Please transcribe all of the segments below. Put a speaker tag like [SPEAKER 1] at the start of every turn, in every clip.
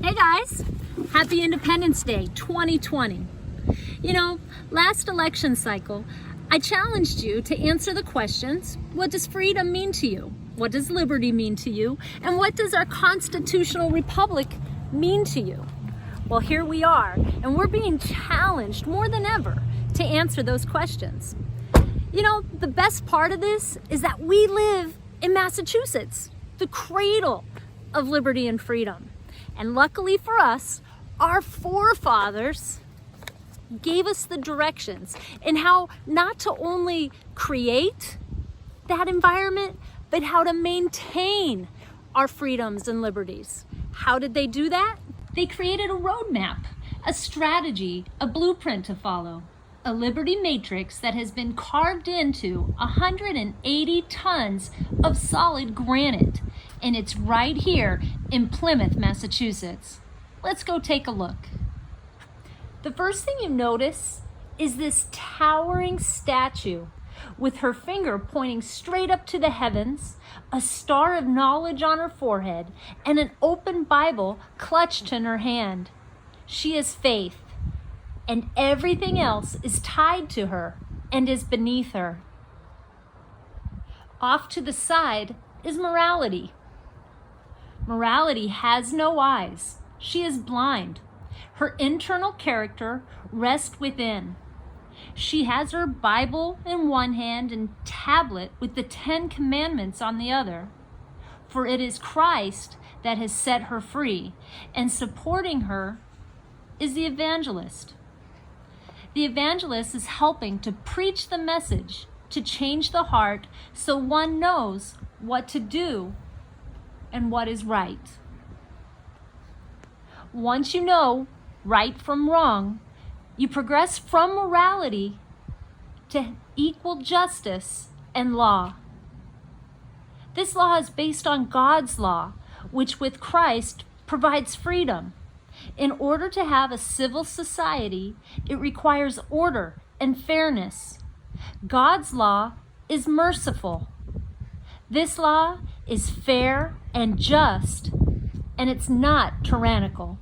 [SPEAKER 1] Hey guys, happy Independence Day 2020. You know, last election cycle, I challenged you to answer the questions, what does freedom mean to you? What does liberty mean to you? And what does our constitutional republic mean to you? Well, here we are, and we're being challenged more than ever to answer those questions. You know, the best part of this is that we live in Massachusetts, the cradle of liberty and freedom. And luckily for us, our forefathers gave us the directions in how not to only create that environment, but how to maintain our freedoms and liberties. How did they do that? They created a roadmap, a strategy, a blueprint to follow, a liberty matrix that has been carved into 180 tons of solid granite. And it's right here in Plymouth, Massachusetts. Let's go take a look. The first thing you notice is this towering statue with her finger pointing straight up to the heavens, a star of knowledge on her forehead, and an open Bible clutched in her hand. She is faith, and everything else is tied to her and is beneath her. Off to the side is morality. Morality has no eyes. She is blind. Her internal character rests within. She has her Bible in one hand and tablet with the 10 Commandments on the other. For it is Christ that has set her free, and supporting her is the evangelist. The evangelist is helping to preach the message, to change the heart so one knows what to do and what is right. Once you know right from wrong, you progress from morality to equal justice and law. This law is based on God's law, which with Christ provides freedom. In order to have a civil society, it requires order and fairness. God's law is merciful. This law is fair and just, and it's not tyrannical.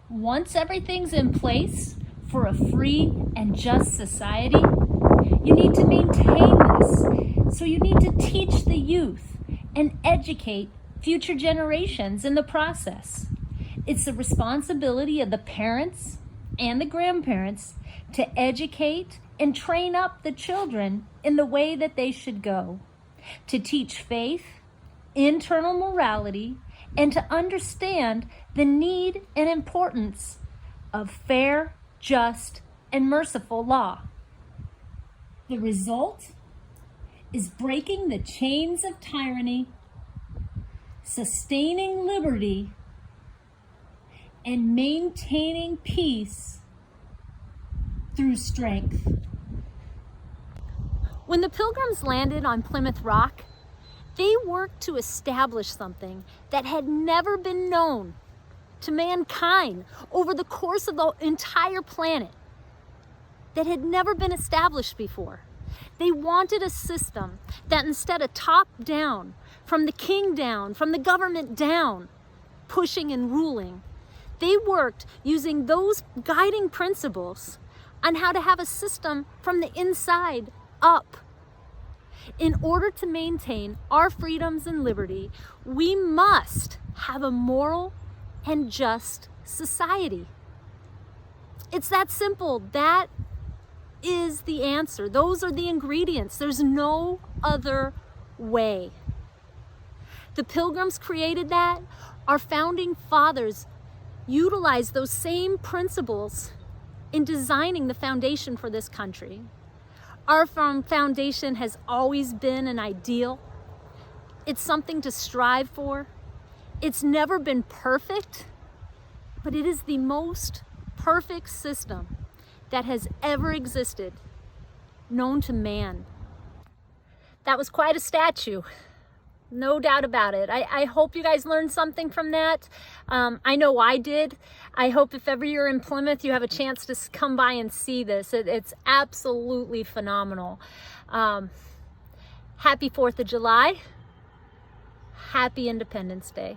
[SPEAKER 1] Once everything's in place for a free and just society, you need to maintain this. So you need to teach the youth and educate future generations in the process. It's the responsibility of the parents and the grandparents to educate and train up the children in the way that they should go, to teach faith, internal morality, and to understand the need and importance of fair, just, and merciful law. The result is breaking the chains of tyranny, sustaining liberty, and maintaining peace through strength. When the Pilgrims landed on Plymouth Rock, they worked to establish something that had never been known to mankind over the course of the entire planet, that had never been established before. They wanted a system that instead of top down, from the king down, from the government down, pushing and ruling, they worked using those guiding principles on how to have a system from the inside up. In order to maintain our freedoms and liberty, we must have a moral and just society. It's that simple. That is the answer. Those are the ingredients. There's no other way. The Pilgrims created that. Our founding fathers utilized those same principles in designing the foundation for this country. Our foundation has always been an ideal. It's something to strive for. It's never been perfect, but it is the most perfect system that has ever existed, known to man. That was quite a statue. No doubt about it. I hope you guys learned something from that. I know I did. I hope if ever you're in Plymouth, you have a chance to come by and see this. It's absolutely phenomenal. Happy 4th of July. Happy Independence Day.